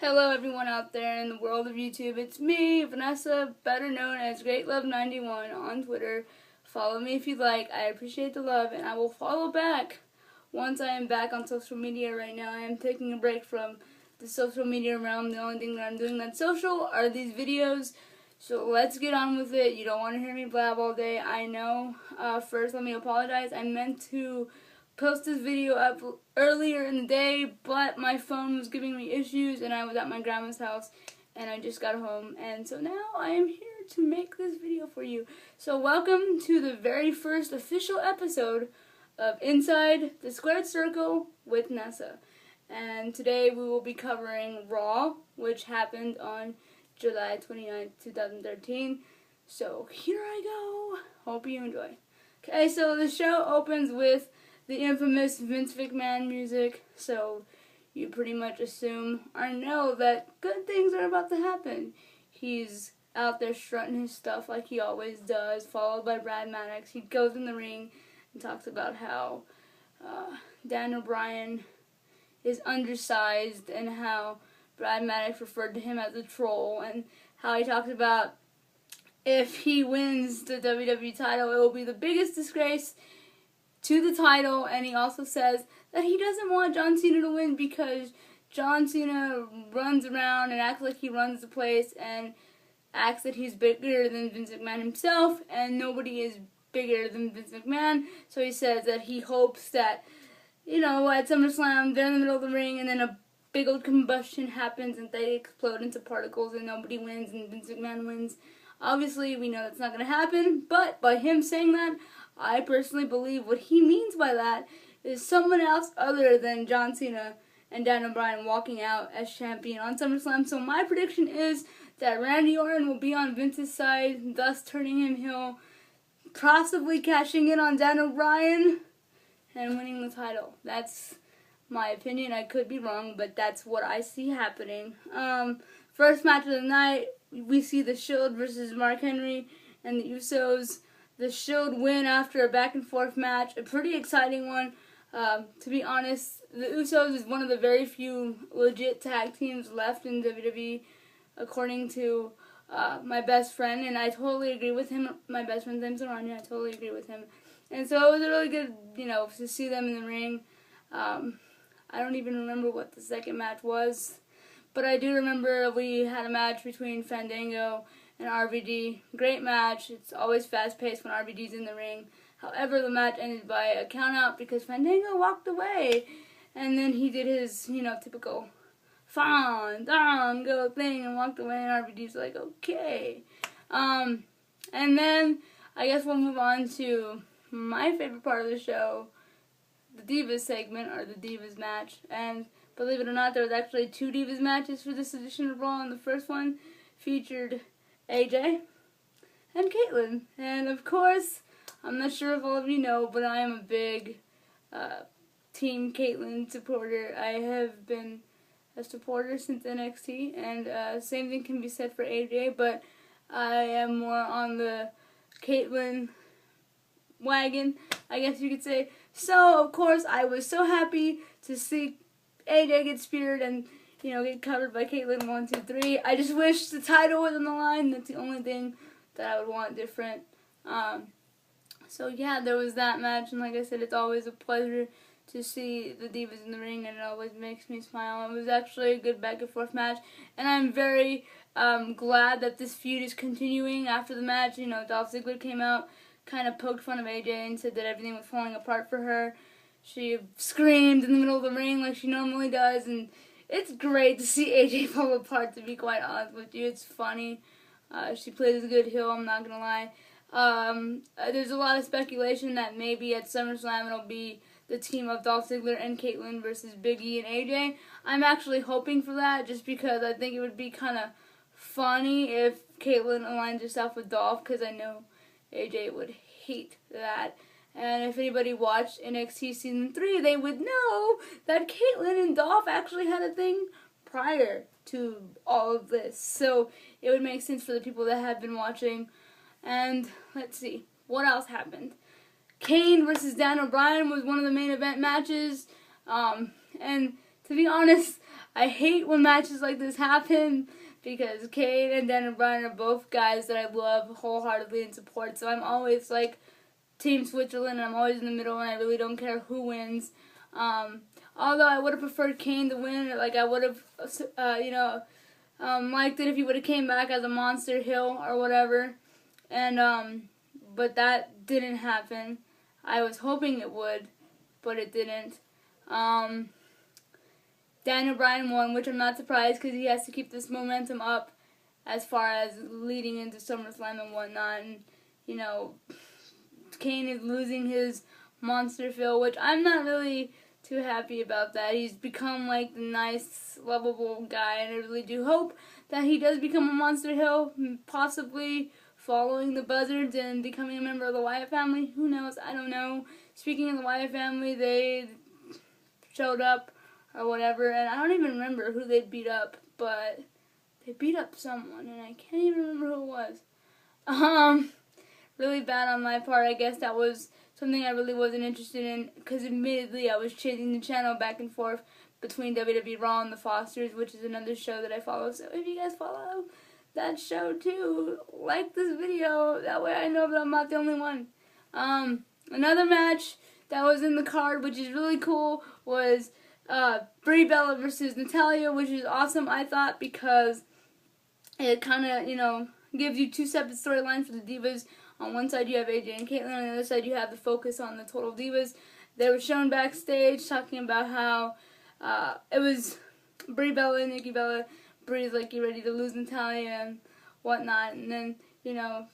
Hello everyone out there in the world of YouTube. It's me, Vanessa, better known as GreatLove91 on Twitter. Follow me if you'd like. I appreciate the love and I will follow back once I am back on social media. Right now I am taking a break from the social media realm. The only thing that I'm doing that's social are these videos. So let's get on with it. You don't want to hear me blab all day. I know. First, let me apologize. I meant to post this video up earlier in the day, but my phone was giving me issues and I was at my grandma's house and I just got home, and so now I am here to make this video for you. So welcome to the very first official episode of Inside the Squared Circle with Nessa. And today we will be covering Raw, which happened on July 29th, 2013. So here I go. Hope you enjoy. Okay, so the show opens with the infamous Vince McMahon music, so you pretty much assume or know that good things are about to happen. He's out there strutting his stuff like he always does, followed by Brad Maddox. He goes in the ring and talks about how Daniel Bryan is undersized and how Brad Maddox referred to him as a troll, and how he talks about if he wins the WWE title, it will be the biggest disgrace to the title. And he also says that he doesn't want John Cena to win because John Cena runs around and acts like he runs the place and acts that he's bigger than Vince McMahon himself, and nobody is bigger than Vince McMahon. So he says that he hopes that, you know, at SummerSlam they're in the middle of the ring and then a big old combustion happens and they explode into particles and nobody wins and Vince McMahon wins. Obviously, we know that's not going to happen, but by him saying that, I personally believe what he means by that is someone else other than John Cena and Daniel Bryan walking out as champion on SummerSlam. So my prediction is that Randy Orton will be on Vince's side, thus turning him heel, possibly cashing in on Daniel Bryan and winning the title. That's my opinion. I could be wrong, but that's what I see happening. First match of the night, we see The Shield versus Mark Henry and the Usos. The Shield win after a back and forth match, a pretty exciting one. To be honest, the Usos is one of the very few legit tag teams left in WWE, according to my best friend, and I totally agree with him. My best friend's name's Aranya. I totally agree with him. And so it was really good, you know, to see them in the ring. I don't even remember what the second match was, but I do remember we had a match between Fandango and RVD. Great match. It's always fast-paced when RVD's in the ring. However, the match ended by a count-out because Fandango walked away, and then he did his, you know, typical Fandango thing and walked away, and RVD's like, okay. And then I guess we'll move on to my favorite part of the show, the Divas segment, or the Divas match. And believe it or not, there was actually 2 Divas matches for this edition of Raw, and the first one featured AJ and Caitlyn. And of course, I'm not sure if all of you know, but I am a big Team Caitlyn supporter. I have been a supporter since NXT, and same thing can be said for AJ, but I am more on the Caitlyn wagon, I guess you could say. So, of course, I was so happy to see AJ get speared and, you know, get covered by Caitlyn 1, 2, 3. I just wish the title was on the line. That's the only thing that I would want different. So yeah, there was that match, and like I said, it's always a pleasure to see the Divas in the ring, and it always makes me smile. It was actually a good back and forth match, and I'm very glad that this feud is continuing after the match. You know, Dolph Ziggler came out, kind of poked fun of AJ and said that everything was falling apart for her. She screamed in the middle of the ring like she normally does, and it's great to see AJ fall apart, to be quite honest with you. It's funny. She plays a good heel, I'm not going to lie. There's a lot of speculation that maybe at SummerSlam it'll be the team of Dolph Ziggler and Caitlyn versus Big E and AJ. I'm actually hoping for that just because I think it would be kind of funny if Caitlyn aligns herself with Dolph, because I know AJ would hate that. And if anybody watched NXT Season 3, they would know that Caitlyn and Dolph actually had a thing prior to all of this. So it would make sense for the people that have been watching. And let's see, what else happened? Kane versus Daniel Bryan was one of the main event matches. And to be honest, I hate when matches like this happen because Kane and Daniel Bryan are both guys that I love wholeheartedly and support. So I'm always like Team Switzerland, and I'm always in the middle, and I really don't care who wins. Although I would have preferred Kane to win, like I would have, liked it if he would have came back as a monster heel or whatever. And but that didn't happen. I was hoping it would, but it didn't. Daniel Bryan won, which I'm not surprised because he has to keep this momentum up as far as leading into SummerSlam and whatnot. And, you know, Kane is losing his monster feel, which I'm not really too happy about that. He's become like the nice, lovable guy, and I really do hope that he does become a monster heel, possibly following the Buzzards and becoming a member of the Wyatt family. Who knows? I don't know. Speaking of the Wyatt family, they showed up or whatever, and I don't even remember who they beat up, but they beat up someone, and I can't even remember who it was. Really bad on my part. I guess that was something I really wasn't interested in, because admittedly I was changing the channel back and forth between WWE Raw and The Fosters, which is another show that I follow. So if you guys follow that show too, like this video. That way I know that I'm not the only one. Another match that was in the card, which is really cool, was Brie Bella versus Natalya, which is awesome, I thought, because it kind of, gives you two separate storylines for the Divas. On one side you have AJ and Caitlyn, on the other side you have the focus on the Total Divas. They were shown backstage talking about how it was Brie Bella and Nikki Bella. Brie's like, you ready to lose Natalya and whatnot, and then, and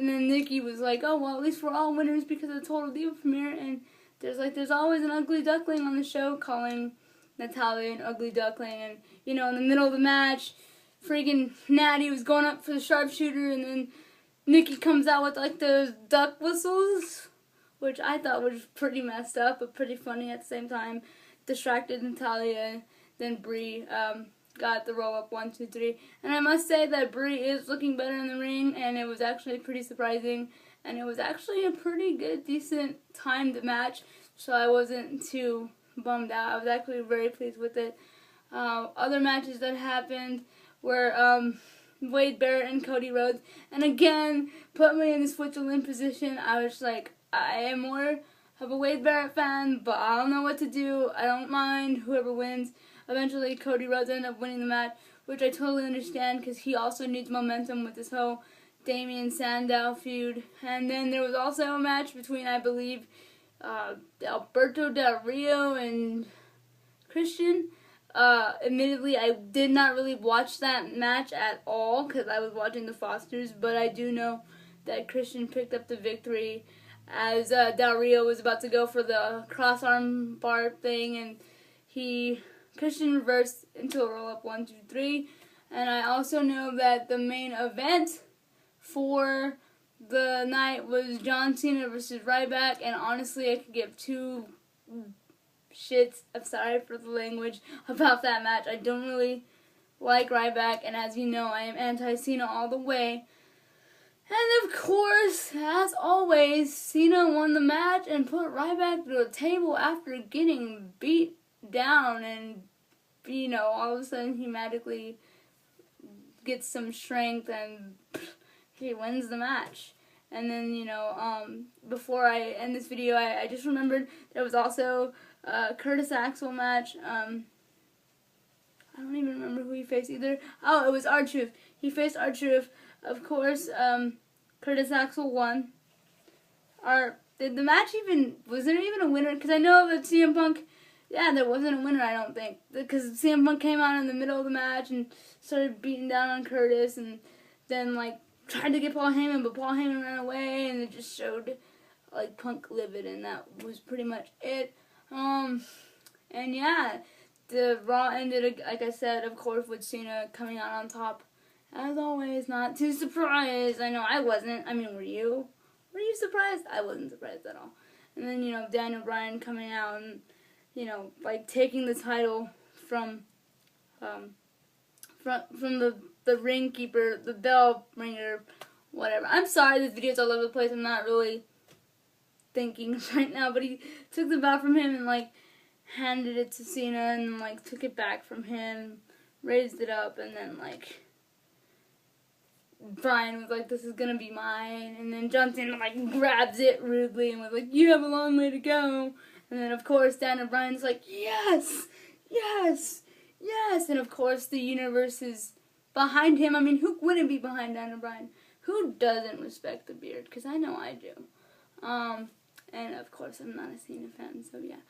then Nikki was like, oh, well, at least we're all winners because of the Total Diva premiere, and there's always an ugly duckling on the show calling Natalya an ugly duckling, and, in the middle of the match, freaking Natty was going up for the sharpshooter, and then Nikki comes out with, like, those duck whistles, which I thought was pretty messed up, but pretty funny at the same time. Distracted Natalya, then Brie, got the roll-up 1, 2, 3. And I must say that Brie is looking better in the ring, and it was actually pretty surprising. And it was actually a pretty good, decent timed match, so I wasn't too bummed out. I was actually very pleased with it. Other matches that happened were Wade Barrett and Cody Rhodes. And again, put me in the Switzerland position. I was like, I am more of a Wade Barrett fan, but I don't know what to do. I don't mind whoever wins. Eventually, Cody Rhodes ended up winning the match, which I totally understand because he also needs momentum with this whole Damien Sandow feud. And then there was also a match between, I believe, Alberto Del Rio and Christian. Admittedly, I did not really watch that match at all because I was watching the Fosters, but I do know that Christian picked up the victory as Del Rio was about to go for the cross-arm bar thing, and Christian reversed into a roll-up 1, 2, 3. And I also know that the main event for the night was John Cena versus Ryback, and honestly, I could give two shits, I'm sorry for the language, about that match. I don't really like Ryback, and as you know, I am anti-Cena all the way. And of course, as always, Cena won the match and put Ryback to a table after getting beat down, and all of a sudden he magically gets some strength and he wins the match. And then, before I end this video, I just remembered there was also a Curtis Axel match. I don't even remember who he faced either. Oh, it was R-Truth. He faced R-Truth. Of course, Curtis Axel won. Did the match was there even a winner? Because I know that CM Punk, there wasn't a winner, I don't think. Because CM Punk came out in the middle of the match and started beating down on Curtis, and then, tried to get Paul Heyman, but Paul Heyman ran away, and it just showed, Punk livid, and that was pretty much it. And yeah, the Raw ended, like I said, of course, with Cena coming out on top. As always, not too surprised. I know I wasn't. I mean, were you? Were you surprised? I wasn't surprised at all. And then, Daniel Bryan coming out and, taking the title from the ring keeper, the bell ringer, whatever. I'm sorry, this video's all over the place. I'm not really thinking right now, but he took the belt from him and, handed it to Cena and like took it back from him, raised it up, and then like Bryan was like, "This is gonna be mine," and then John Cena like grabs it rudely and was like, "You have a long way to go." And then of course Daniel Bryan's like, "Yes, yes, yes," and of course the universe is behind him. I mean, who wouldn't be behind Daniel Bryan? Who doesn't respect the beard? Because I know I do. And of course I'm not a Cena fan, so yeah.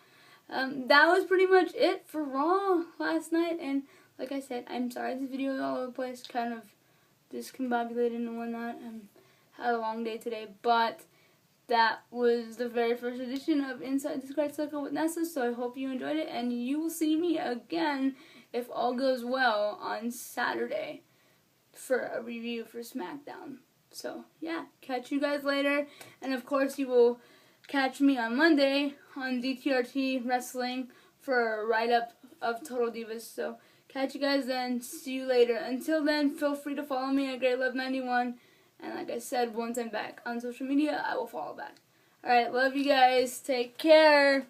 That was pretty much it for Raw last night, and like I said, I'm sorry this video is all over the place, kind of discombobulated and whatnot. Had a long day today, but that was the very first edition of Inside the Squared Circle with Nessa, so I hope you enjoyed it, and you will see me again, if all goes well, on Saturday for a review for SmackDown. So, yeah, catch you guys later, and of course you will catch me on Monday on DTRT Wrestling for a write-up of Total Divas. So, catch you guys then. See you later. Until then, feel free to follow me at GreatLove91. And like I said, once I'm back on social media, I will follow back. Alright, love you guys. Take care.